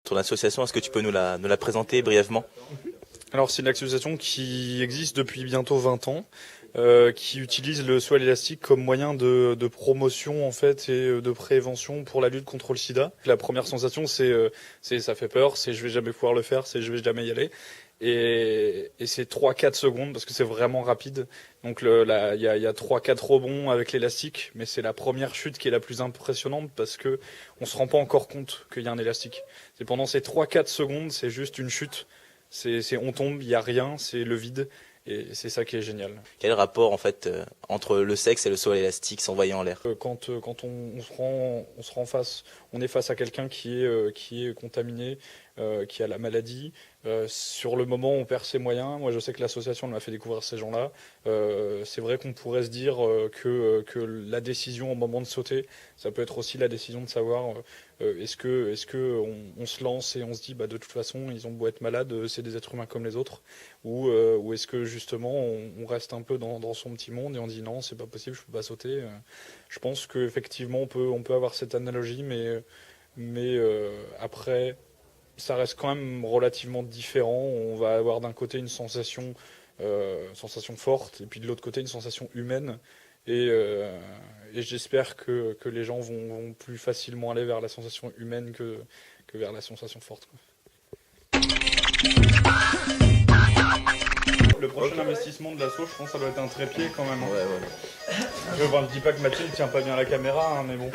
ton association, est-ce que tu peux nous la présenter brièvement? Alors c'est une association qui existe depuis bientôt 20 ans, qui utilise le saut à l'élastique comme moyen de promotion en fait et de prévention pour la lutte contre le sida. La première sensation c'est ça fait peur, c'est je vais jamais pouvoir le faire, c'est je vais jamais y aller. Et c'est 3-4 secondes parce que c'est vraiment rapide. Donc il y a 3-4 rebonds avec l'élastique, mais c'est la première chute qui est la plus impressionnante parce que on se rend pas encore compte qu'il y a un élastique. C'est pendant ces 3-4 secondes, c'est juste une chute. On tombe, il y a rien, c'est le vide. Et c'est ça qui est génial. Quel rapport en fait entre le sexe et le saut à l'élastique s'envoyer en l'air? Quand on se rend face, on est face à quelqu'un qui est contaminé, qui a la maladie. Sur le moment, on perd ses moyens. Moi, je sais que l'association m'a fait découvrir ces gens-là. C'est vrai qu'on pourrait se dire que la décision au moment de sauter, ça peut être aussi la décision de savoir est-ce que on se lance et on se dit de toute façon ils ont beau être malades, c'est des êtres humains comme les autres, ou est-ce que justement on reste un peu dans son petit monde et on dit non, c'est pas possible, je peux pas sauter. Je pense qu'effectivement on peut avoir cette analogie, mais après ça reste quand même relativement différent. On va avoir d'un côté une sensation forte, et puis de l'autre côté une sensation humaine. Et j'espère que les gens vont plus facilement aller vers la sensation humaine que vers la sensation forte, quoi. Le prochain investissement de l'assaut, je pense que ça doit être un trépied quand même. Ouais. Je dis pas que Mathieu ne tient pas bien la caméra, hein, mais bon.